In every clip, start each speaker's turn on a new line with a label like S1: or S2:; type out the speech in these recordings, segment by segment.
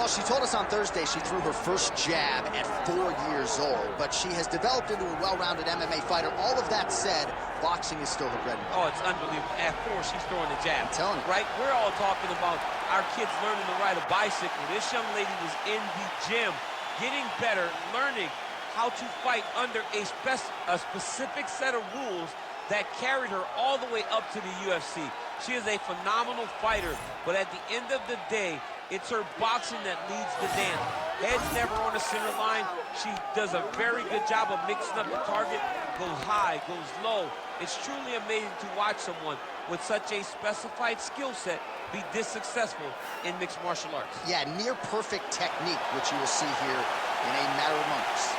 S1: Well, she told us on Thursday she threw her first jab at 4 years old, but she has developed into a well-rounded MMA fighter. All of that said, boxing is still her bread and butter.
S2: Oh, it's unbelievable. At 4, she's throwing the jab.
S1: I'm telling you.
S2: Right? We're all talking about our kids learning to ride a bicycle. This young lady was in the gym, getting better, learning how to fight under a specific set of rules that carried her all the way up to the UFC. She is a phenomenal fighter, but at the end of the day, it's her boxing that leads the dance. Head's never on the center line. She does a very good job of mixing up the target, goes high, goes low. It's truly amazing to watch someone with such a specified skill set be this successful in mixed martial arts.
S1: Yeah, near perfect technique, which you will see here in a matter of moments.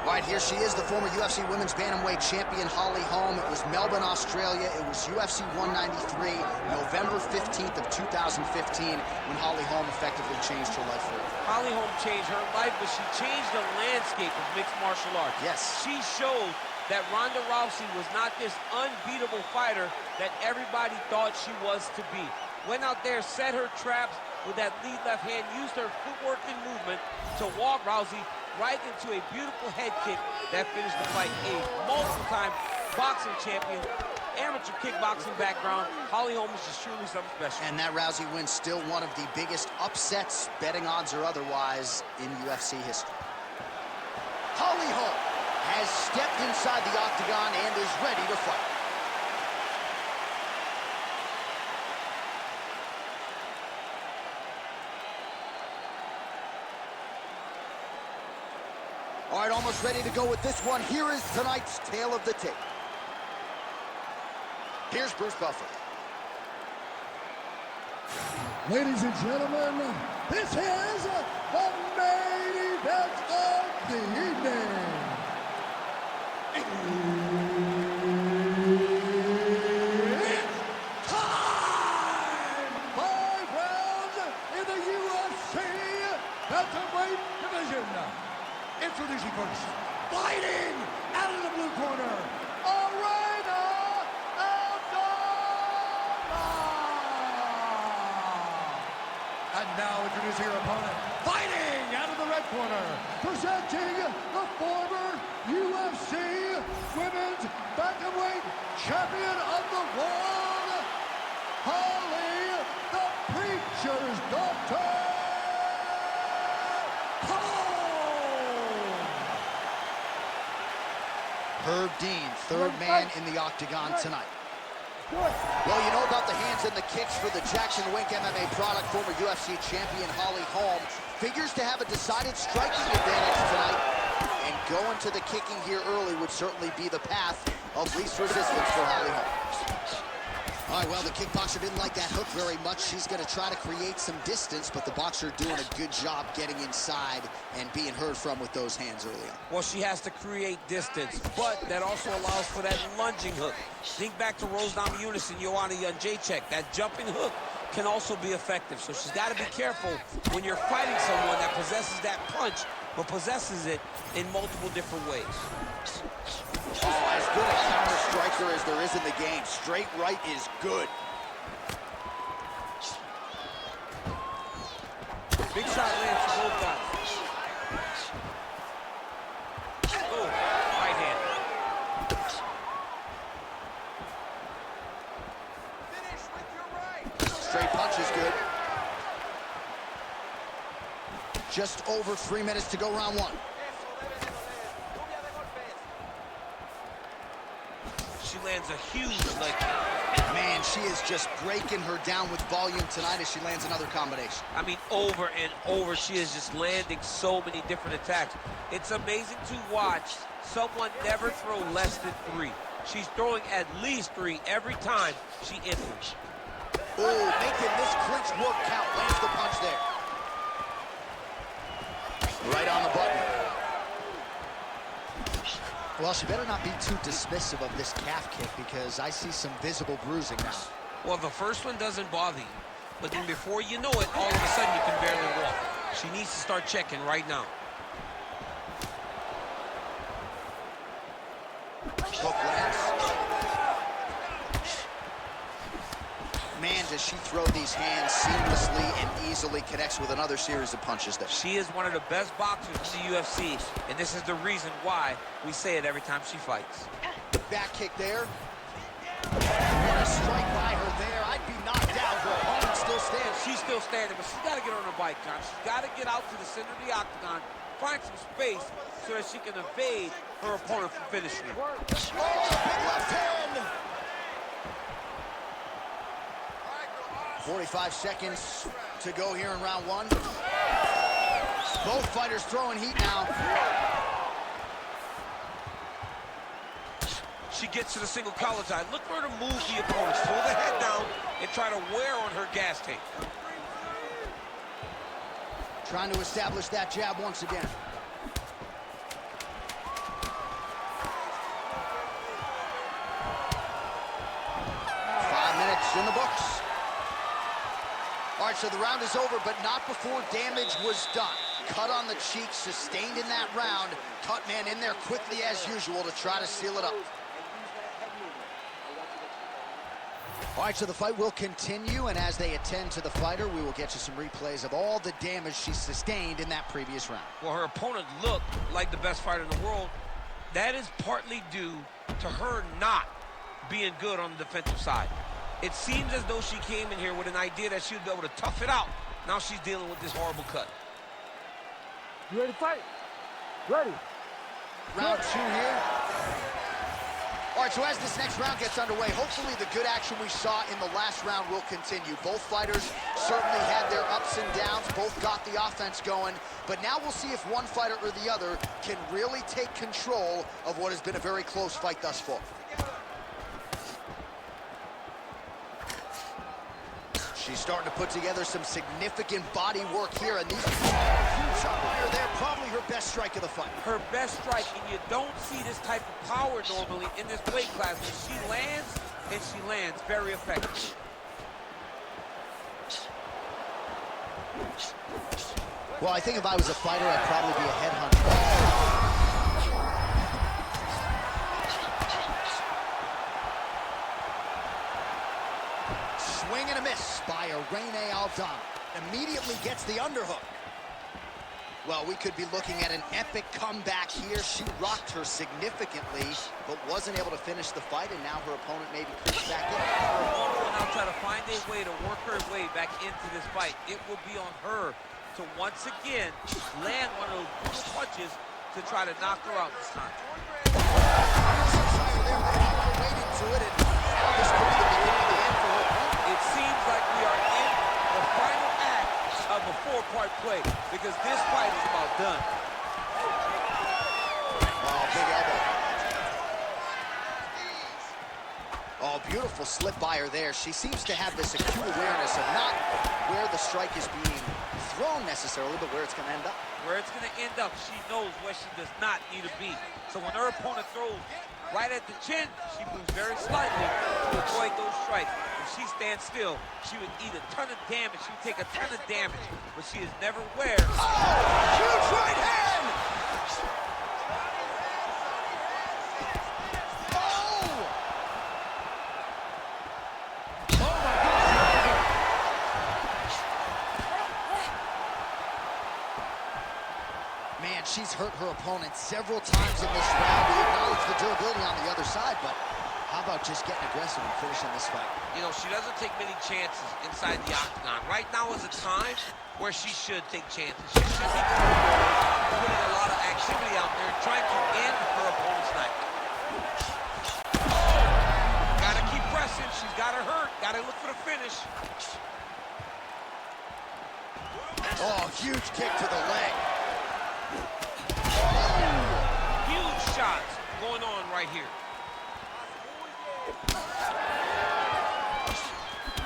S1: Right, here she is, the former UFC Women's Bantamweight champion, Holly Holm. It was Melbourne, Australia. It was UFC 193, November 15th of 2015, when Holly Holm effectively changed her life forever.
S2: Holly Holm changed her life, but she changed the landscape of mixed martial arts.
S1: Yes.
S2: She showed that Ronda Rousey was not this unbeatable fighter that everybody thought she was to be. Went out there, set her traps with that lead left hand, used her footwork and movement to walk Rousey right into a beautiful head kick that finished the fight. A multiple-time boxing champion, amateur kickboxing background. Holly Holm is just truly something special. And that Rousey win still one of the biggest upsets, betting odds or otherwise, in UFC history. Holly Holm has stepped inside the octagon and is ready to fight. All right, almost ready to go with this one. Here is tonight's tale of the tape. Here's Bruce Buffer.
S3: Ladies and gentlemen, this is the main event of the evening. It's time! 5 rounds in the UFC Bantamweight division. Introducing first, fighting out of the blue corner, Irene. And now introducing her opponent, fighting out of the red corner, presenting the former UFC Women's Bantamweight Champion of the World, Holly the Preacher's Daughter.
S1: Herb Dean, third man in the octagon tonight. Well, you know about the hands and the kicks for the Jackson Wink MMA product. Former UFC champion Holly Holm figures to have a decided striking advantage tonight. And going to the kicking here early would certainly be the path of least resistance for Holly Holm. All right, well, the kickboxer didn't like that hook very much. She's going to try to create some distance, but the boxer doing a good job getting inside and being heard from with those hands early on.
S2: Well, she has to create distance, but that also allows for that lunging hook. Think back to Rose Namajunas and Joanna Jędrzejczyk. That jumping hook can also be effective, so she's got to be careful when you're fighting someone that possesses that punch, but possesses it in multiple different ways.
S1: Oh, as good a counter striker as there is in the game. Straight right is good.
S2: Big shot lands for both guys. Oh, right hand.
S4: Finish with your right.
S1: Straight punch is good. Just over 3 minutes to go, round one.
S2: She lands a huge leg kick.
S1: Man, she is just breaking her down with volume tonight as she lands another combination.
S2: I mean, over and over, she is just landing so many different attacks. It's amazing to watch someone never throw less than 3. She's throwing at least 3 every time she enters.
S1: Oh, making this clinch work count. Lands the punch there. Right on the button. Well, she better not be too dismissive of this calf kick because I see some visible bruising now.
S2: Well, the first one doesn't bother you, but then before you know it, all of a sudden you can barely walk. She needs to start checking right now.
S1: Hook lands. Man, does she throw these hands seamlessly and easily, connects with another series of punches there.
S2: She is one of the best boxers in the UFC, and this is the reason why we say it every time she fights.
S1: Back kick there. What a strike by her there. I'd be knocked out. Her opponent still stands.
S2: She's still standing, but she's got to get on her bike, John. She's got to get out to the center of the octagon, find some space so that she can evade her opponent from finishing her.
S1: Oh, big left hand. 45 seconds to go here in round one. Both fighters throwing heat now.
S2: She gets to the single collar tie. Look for her to move the opponent. Pull the head down and try to wear on her gas tank.
S1: Trying to establish that jab once again. 5 minutes in the books. All right, so the round is over, but not before damage was done. Cut on the cheek, sustained in that round. Cut man in there quickly as usual to try to seal it up. All right, so the fight will continue, and as they attend to the fighter, we will get you some replays of all the damage she sustained in that previous round.
S2: Well, her opponent looked like the best fighter in the world. That is partly due to her not being good on the defensive side. It seems as though she came in here with an idea that she would be able to tough it out. Now she's dealing with this horrible cut.
S3: You ready to fight? Ready.
S1: Round two here. All right, so as this next round gets underway, hopefully the good action we saw in the last round will continue. Both fighters certainly had their ups and downs, both got the offense going, but now we'll see if one fighter or the other can really take control of what has been a very close fight thus far. She's starting to put together some significant body work here, and these huge upper there, probably her best strike of the fight.
S2: Her best strike, and you don't see this type of power normally in this weight class, but she lands, and she lands very effectively.
S1: Well, I think if I was a fighter, I'd probably be a headhunter. Swing and a miss by Irene Aldana. Immediately gets the underhook. Well, we could be looking at an epic comeback here. She rocked her significantly, but wasn't able to finish the fight, and now her opponent maybe creeps back in.
S2: Her opponent will now try to find a way to work her way back into this fight. It will be on her to once again land one of those brutal punches to try to knock her out this time. It seems like we are in the final act of a four-part play because this fight is about done.
S1: Oh, big elbow. Oh, beautiful slip by her there. She seems to have this acute awareness of not where the strike is being thrown necessarily, but where it's going to end up.
S2: Where it's going to end up, she knows where she does not need to be. So when her opponent throws right at the chin, she moves very slightly to avoid those strikes. If she stands still, she would eat a ton of damage. She would take a ton of damage, but she is never aware.
S1: Oh, huge right hand! Man, she's hurt her opponent several times in this round. We acknowledge the durability on the other side, but how about just getting aggressive and finishing this fight?
S2: You know, she doesn't take many chances inside the octagon. Right now is a time where she should take chances. She should be putting a lot of activity out there, trying to end her opponent's night. Gotta keep pressing. She's got her hurt. Gotta look for the finish.
S1: Oh, huge kick to the leg.
S2: Huge shots going on right here.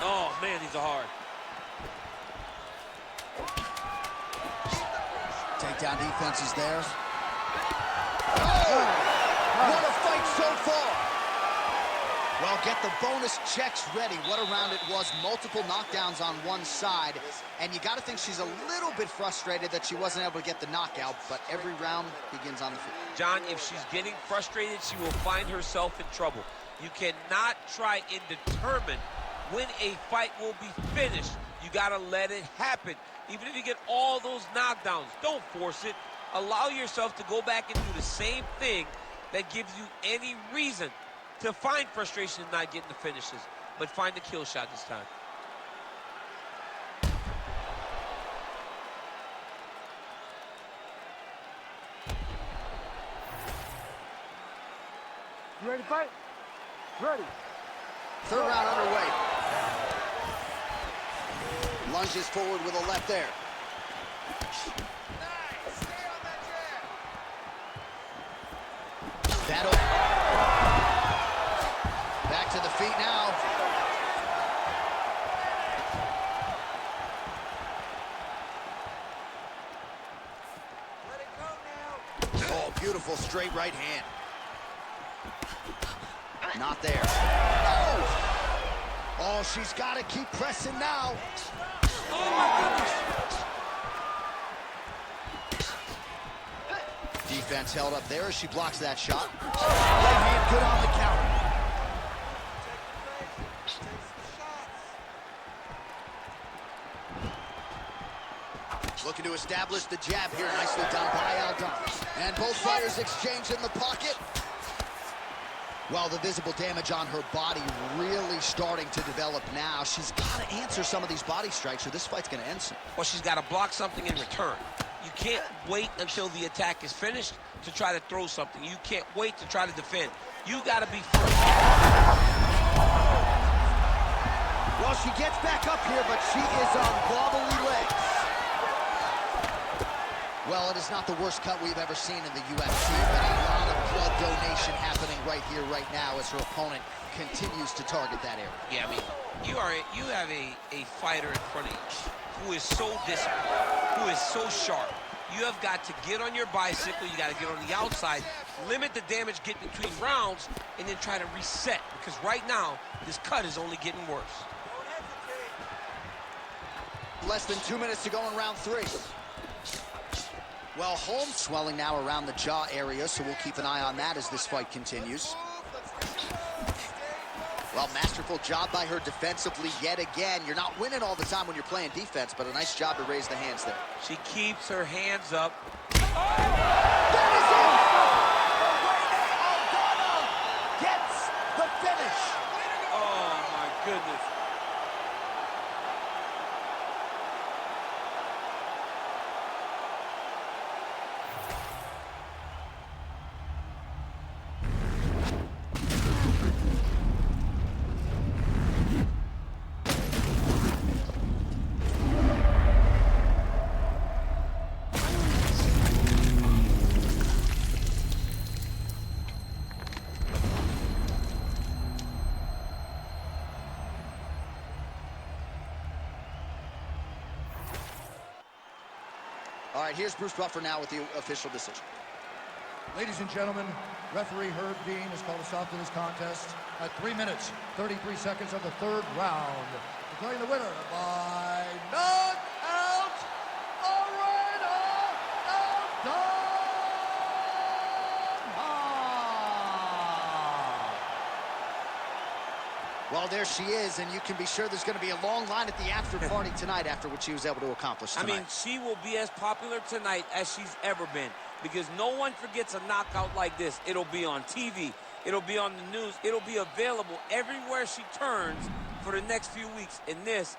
S2: Oh, man, these are hard.
S1: Takedown defense is there.
S3: Oh!
S1: What a fight so far. Well, get the bonus checks ready. What a round it was. Multiple knockdowns on one side. And you got to think she's a little bit frustrated that she wasn't able to get the knockout, but every round begins on the feet.
S2: John, if she's getting frustrated, she will find herself in trouble. You cannot try and determine when a fight will be finished. You got to let it happen. Even if you get all those knockdowns, don't force it. Allow yourself to go back and do the same thing that gives you any reason to find frustration in not getting the finishes, but find the kill shot this time.
S3: You ready to fight? Ready.
S1: Third round underway. Lunges forward with a left there.
S4: Nice. Stay on that jab.
S1: That'll... Back to the feet now.
S4: Let it go now.
S1: Oh, beautiful straight right hand. Not there. Oh! Oh, she's got to keep pressing now.
S2: Oh, my goodness.
S1: Defense held up there as she blocks that shot. Right hand good on the counter.
S4: Take some shots.
S1: Looking to establish the jab here. Nicely done by Aldana. And both fighters exchange in the pocket. Well, the visible damage on her body really starting to develop now. She's got to answer some of these body strikes or this fight's going to end soon.
S2: Well, she's got to block something in return. You can't wait until the attack is finished to try to throw something. You can't wait to try to defend. You got to be first.
S1: Well, she gets back up here, but she is on wobbly legs. Well, it is not the worst cut we've ever seen in the UFC, but a lot of blood donation happening right here, right now, as her opponent continues to target that area.
S2: Yeah, I mean, you have a fighter in front of you who is so disciplined, who is so sharp. You have got to get on your bicycle, you got to get on the outside, limit the damage, get between rounds, and then try to reset, because right now, this cut is only getting worse.
S4: Don't hesitate.
S1: Less than 2 minutes to go in round 3. Well, Holm swelling now around the jaw area, so we'll keep an eye on that as this fight continues. Well, masterful job by her defensively yet again. You're not winning all the time when you're playing defense, but a nice job to raise the hands there.
S2: She keeps her hands up.
S1: That is it! Aldana gets the finish.
S2: Oh, my goodness.
S1: All right, here's Bruce Buffer now with the official decision.
S3: Ladies and gentlemen, referee Herb Dean has called a stop to this contest at 3 minutes, 33 seconds of the third round. Declaring the winner by knockout, Irene Aldana!
S1: Well, there she is, and you can be sure there's going to be a long line at the after party tonight after what she was able to accomplish tonight.
S2: I mean, she will be as popular tonight as she's ever been, because no one forgets a knockout like this. It'll be on TV. It'll be on the news. It'll be available everywhere she turns for the next few weeks, and this